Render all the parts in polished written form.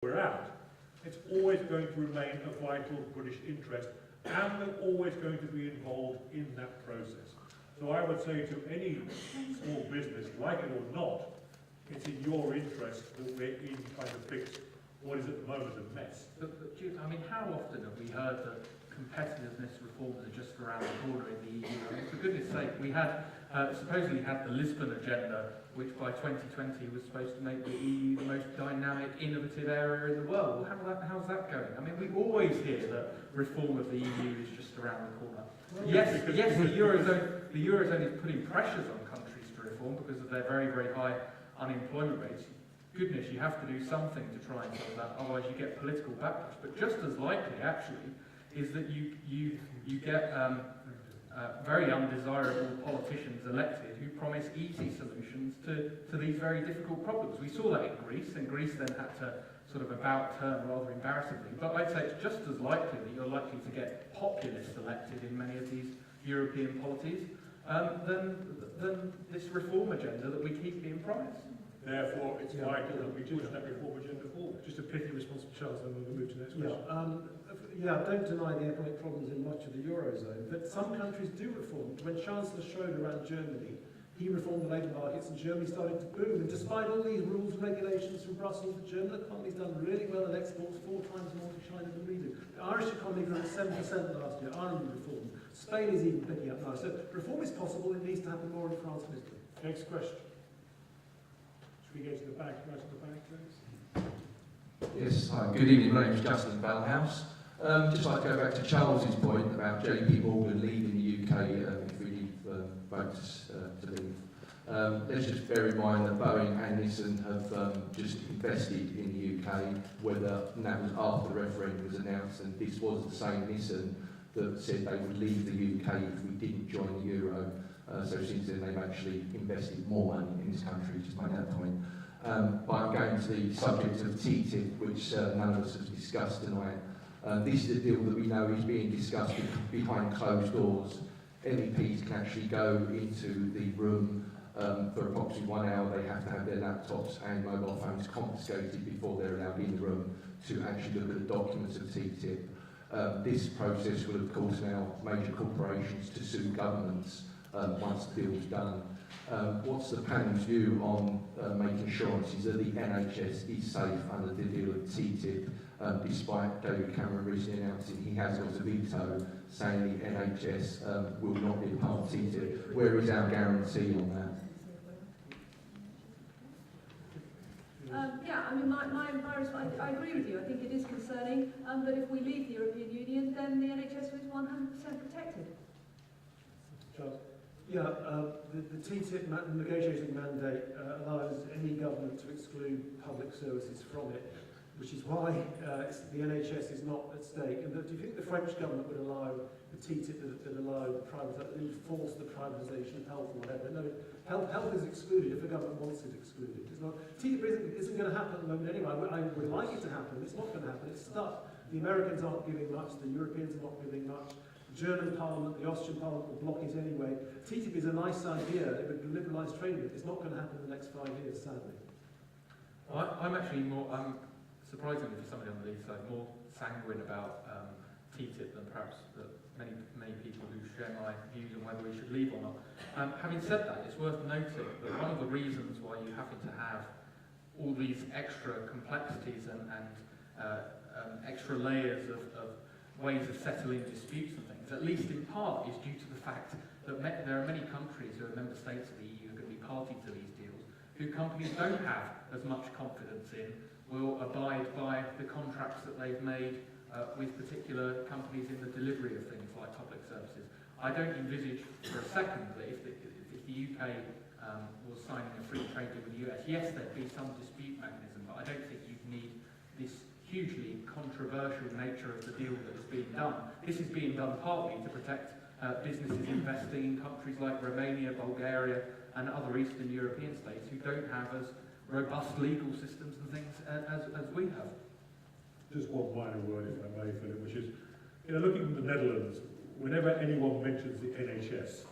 we're out, it's always going to remain a vital British interest, and we're always going to be involved in that process. So I would say to any small business, like it or not, it's in your interest that we're in trying to fix what is at the moment a mess. But I mean, how often have we heard that competitiveness reforms are just around the corner in the EU? I mean, for goodness sake, we had supposedly had the Lisbon agenda, which by 2020 was supposed to make the EU the most dynamic, innovative area in the world. Well, how's that going? I mean, we always hear that reform of the EU is just around the corner. Well, yes, the Eurozone is putting pressures on countries to reform because of their very, very high unemployment rates. Goodness, you have to do something to try and solve that, otherwise you get political backlash. But just as likely, actually, is that you get very undesirable politicians elected who promise easy solutions to these very difficult problems. We saw that in Greece, and Greece then had to sort of about turn rather embarrassingly. But I'd say it's just as likely that you're likely to get populists elected in many of these European polities than this reform agenda that we keep being promised. Therefore, it's vital that we push that reform agenda forward. Just a pithy response from Charles, then we'll move to the next question. Don't deny the economic problems in much of the Eurozone, but some countries do reform. When Chancellor Schroeder ran Germany, he reformed the labour markets and Germany started to boom. And despite all these rules and regulations from Brussels, the German economy's done really well and exports 4 times more to China than we do. The Irish economy grew at 7% last year. Ireland reformed. Spain is even picking up now. So reform is possible. It needs to happen more in France and Italy. Next question. Should we go to the back, right at the back, please? Yes, hi, good evening, my name is Justin Bellhouse. Just like to go back to Charles's point about JP Morgan leaving the UK if we need voters to leave. Let's just bear in mind that Boeing and Nissan have just invested in the UK, and that was after the referendum was announced, and this was the same Nissan that said they would leave the UK if we didn't join the Euro. So since then they've actually invested more money in this country, just make that point. But I'm going to the subject of TTIP, which none of us have discussed tonight. This is a deal that we know is being discussed behind closed doors. MEPs can actually go into the room for approximately 1 hour. They have to have their laptops and mobile phones confiscated before they're allowed in the room to actually look at the documents of TTIP. This process will of course allow major corporations to sue governments once the deal is done. What's the panel's view on making assurances that the NHS is safe under the deal of TTIP, despite David Cameron recently announcing he has got a veto saying the NHS will not be part of TTIP? Where is our guarantee on that? I mean, my response, I agree with you. I think it is concerning, but if we leave the European Union, then the NHS is 100% protected. Charles? The TTIP negotiating mandate allows any government to exclude public services from it, which is why the NHS is not at stake. And do you think the French government would allow the TTIP that allow the privatisation, force the privatisation of health or whatever? No, health is excluded if the government wants it excluded. It's not. TTIP isn't going to happen at the moment anyway. I would like it to happen. It's not going to happen. It's stuck. The Americans aren't giving much. The Europeans are not giving much. The German Parliament, the Austrian Parliament will block it anyway. TTIP is a nice idea. It would liberalise trade with it. It's not going to happen in the next 5 years, sadly. I'm actually more, surprisingly for somebody on the lead side, more sanguine about TTIP than perhaps many people who share my views on whether we should leave or not. Having said that, it's worth noting that one of the reasons why you happen to have all these extra complexities and extra layers of ways of settling disputes and things, at least in part, is due to the fact that there are many countries who are member states of the EU who are going to be party to these deals, who companies don't have as much confidence in, will abide by the contracts that they've made with particular companies in the delivery of things like public services. I don't envisage for a second that if the UK was signing a free trade deal with the US, yes, there'd be some dispute mechanism, but I don't think you'd need this hugely controversial nature of the deal that is being done. This is being done partly to protect businesses investing in countries like Romania, Bulgaria and other Eastern European states who don't have as robust legal systems and things as we have. Just one minor word, if I may, Philip, which is, looking at the Netherlands, whenever anyone mentions the NHS,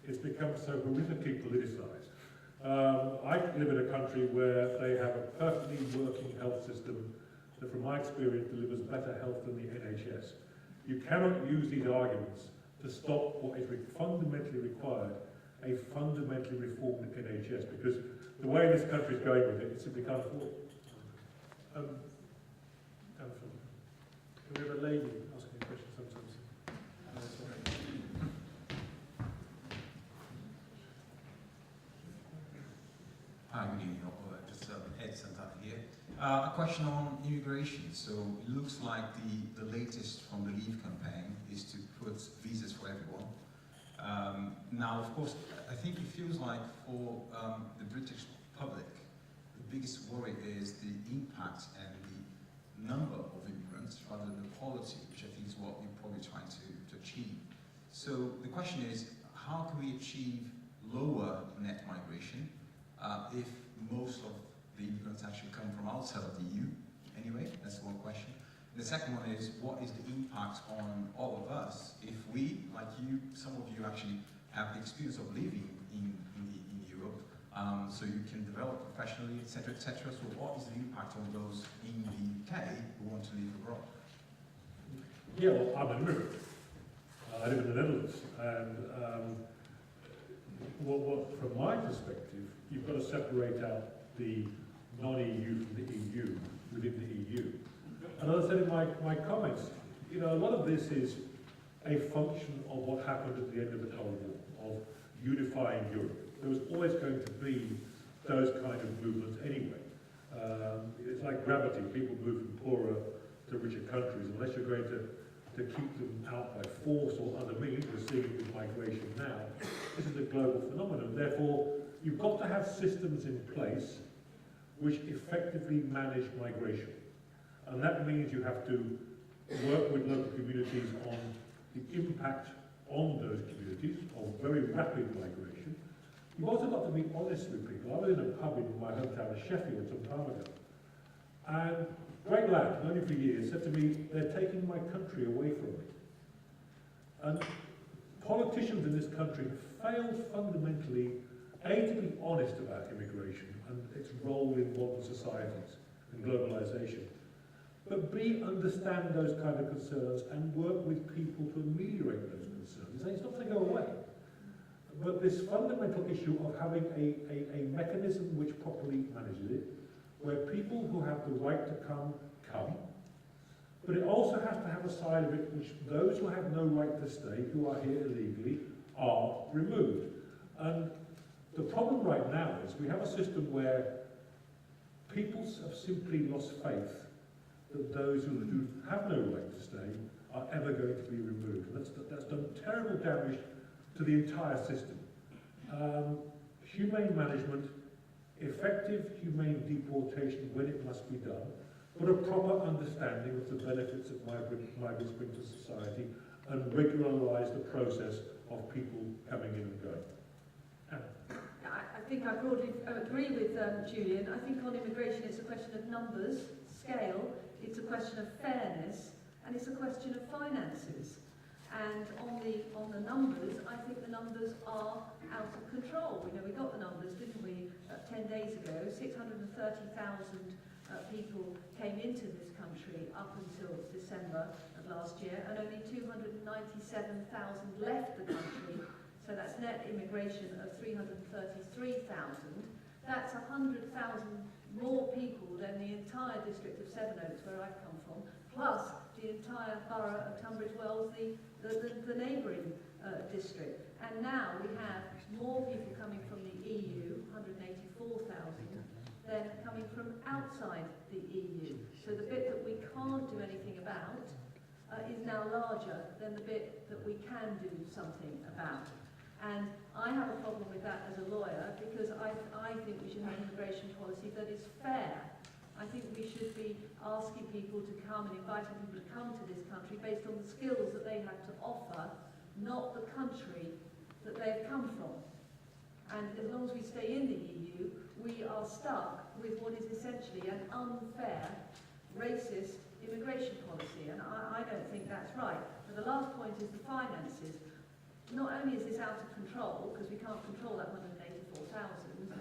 it's become so horrifically politicised. I live in a country where they have a perfectly working health system that from my experience delivers better health than the NHS. You cannot use these arguments to stop what is fundamentally required, a fundamentally reformed NHS, because the way this country is going with it, it simply can't afford it. Can we have a lady asking a question sometimes? Hi, good evening. Just Ed Santana here. A question on immigration. So it looks like the latest from the Leave campaign is to put visas for everyone. Now, of course, I think it feels like for the British public, the biggest worry is the impact and the number of immigrants rather than the quality, which I think is what you're probably trying to achieve. So the question is, how can we achieve lower net migration if most of the immigrants actually come from outside of the EU? Anyway, that's one question. The second one is, what is the impact on all of us if we, like you, some of you actually have the experience of living in Europe, so you can develop professionally, etc., etc. So what is the impact on those in the UK who want to live abroad? Yeah, well, I'm an immigrant. I live in the Netherlands, and from my perspective, you've got to separate out the non-EU from the EU within the EU. And as I said in my comments, you know, a lot of this is a function of what happened at the end of the Cold War, of unifying Europe. There was always going to be those kind of movements anyway. It's like gravity. People move from poorer to richer countries. Unless you're going to keep them out by force or other means, we're seeing it with migration now. This is a global phenomenon. Therefore, you've got to have systems in place which effectively manage migration. And that means you have to work with local communities on the impact on those communities of very rapid migration. You've also got to be honest with people. I was in a pub in my hometown of Sheffield some time ago, and a great lad, known him for years, said to me, they're taking my country away from me. And politicians in this country have failed fundamentally, A, to be honest about immigration and its role in modern societies and globalisation, but B, understand those kind of concerns and work with people to ameliorate those concerns. It's not going to go away. But this fundamental issue of having a mechanism which properly manages it, where people who have the right to come, but it also has to have a side of it which those who have no right to stay, who are here illegally, are removed. And the problem right now is we have a system where people have simply lost faith that those who do have no right to stay are ever going to be removed. That's done terrible damage to the entire system. Humane management, effective humane deportation when it must be done, but a proper understanding of the benefits that migrants bring to society and regularise the process of people coming in and going. I think I broadly agree with Julian. I think on immigration it's a question of numbers, scale, it's a question of fairness, and it's a question of finances. And on the numbers, I think the numbers are out of control. You know, we got the numbers, didn't we, 10 days ago? 630,000 people came into this country up until December of last year, and only 297,000 left the country. So that's net immigration of 333,000. That's 100,000 more people than the entire district of Sevenoaks, where I've come from, plus the entire borough of Tunbridge Wells, the neighbouring district. And now we have more people coming from the EU, 184,000, than coming from outside the EU. So the bit that we can't do anything about is now larger than the bit that we can do something about. And I have a problem with that as a lawyer, because I think we should have an immigration policy that is fair. I think we should be asking people to come and inviting people to come to this country based on the skills that they have to offer, not the country that they've come from. And as long as we stay in the EU, we are stuck with what is essentially an unfair, racist immigration policy. And I don't think that's right. But the last point is the finances. Not only is this out of control, because we can't control that 184,000,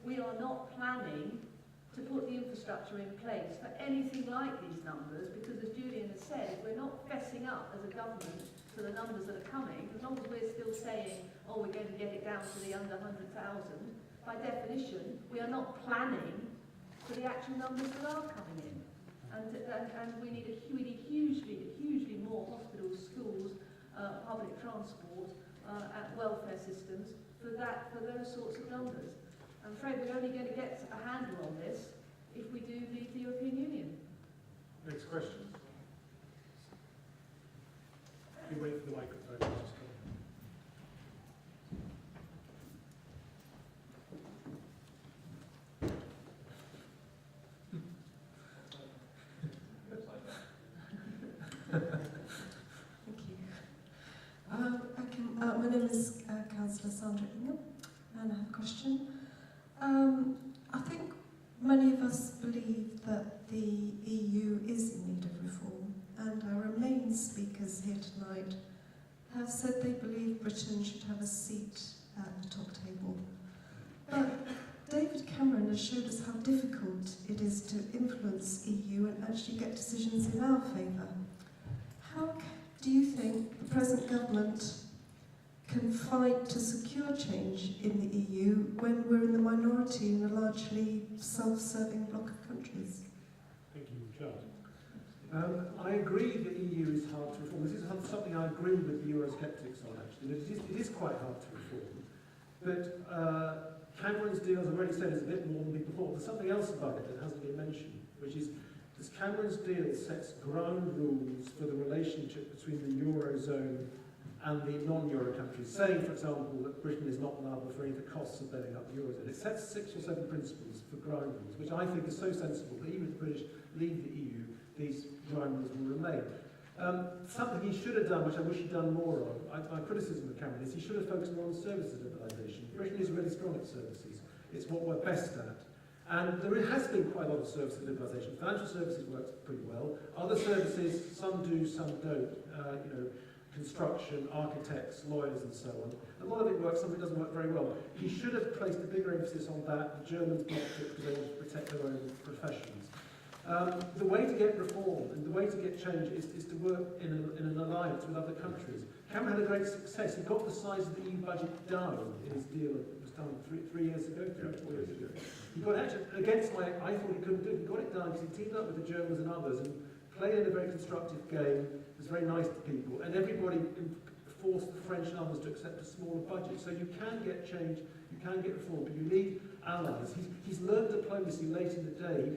we are not planning to put the infrastructure in place for anything like these numbers, because as Julian has said, we're not fessing up as a government to the numbers that are coming. As long as we're still saying, oh, we're going to get it down to the under 100,000, by definition, we are not planning for the actual numbers that are coming in. And we need hugely more hospitals, schools, public transport, and welfare systems for those sorts of numbers. I'm afraid we're only going to get a handle on this if we do leave the European Union. Next question. You wait for the microphone. Just come. Thank you. My name is Councillor Sandra Ingham, and I have a question. I think many of us believe that the EU is in need of reform, and our Remain speakers here tonight have said they believe Britain should have a seat at the top table. But David Cameron has showed us how difficult it is to influence EU and actually get decisions in our favour. How do you think the present government can fight to secure change in the EU when we're in the minority in a largely self-serving bloc of countries? Thank you, Charles. I agree the EU is hard to reform. This is something I agree with the Eurosceptics on, actually. It is quite hard to reform. But Cameron's deal, as I've already said, is a bit more than people thought. There's something else about it that hasn't been mentioned, which is this Cameron's deal sets ground rules for the relationship between the Eurozone and the non-Euro countries, saying, for example, that Britain is not liable for any of the costs of bailing out the Eurozone. It sets 6 or 7 principles for ground rules, which I think is so sensible that even if the British leave the EU, these ground rules will remain. Something he should have done, which I wish he'd done more of, my criticism of Cameron is he should have focused more on services liberalisation. Britain is really strong at services. It's what we're best at. And there has been quite a lot of service liberalisation. Financial services works pretty well. Other services, some do, some don't. Construction, architects, lawyers and so on. A lot of it works, some of it doesn't work very well. He should have placed a bigger emphasis on that. The Germans blocked it because they wanted to protect their own professions. The way to get reform and the way to get change is to work in an alliance with other countries. Cameron had a great success. He got the size of the EU budget down in his deal that was done 3 years ago, 3 or 4 years ago. He got actually, against my, I thought he couldn't do it. He got it done because he teamed up with the Germans and others and played in a very constructive game, was very nice to people, and everybody forced the French and others to accept a smaller budget. So you can get change, you can get reform, but you need allies. He's learned diplomacy late in the day.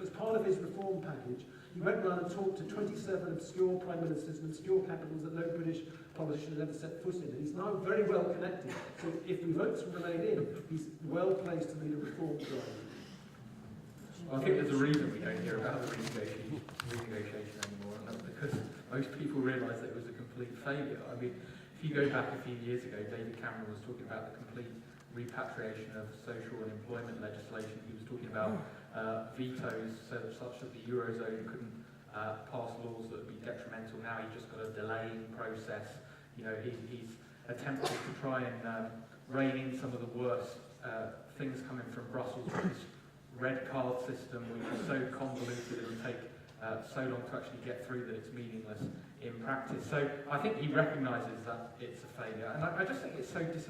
As part of his reform package, he went around and talked to 27 obscure prime ministers and obscure capitals that no British politician had ever set foot in. And he's now very well connected. So if the votes remain in, he's well placed to lead a reform drive. I think there's a reason we don't hear about the renegotiation anymore, and that's because most people realise that it was a complete failure. I mean, if you go back a few years ago, David Cameron was talking about the complete repatriation of social and employment legislation. He was talking about vetoes such that the Eurozone couldn't pass laws that would be detrimental. Now he's just got a delaying process. You know, he's attempted to try and rein in some of the worst things coming from Brussels, with this red card system, which is so convoluted and take so long to actually get through that it's meaningless in practice. So I think he recognises that it's a failure, and I just think it's so disappointing.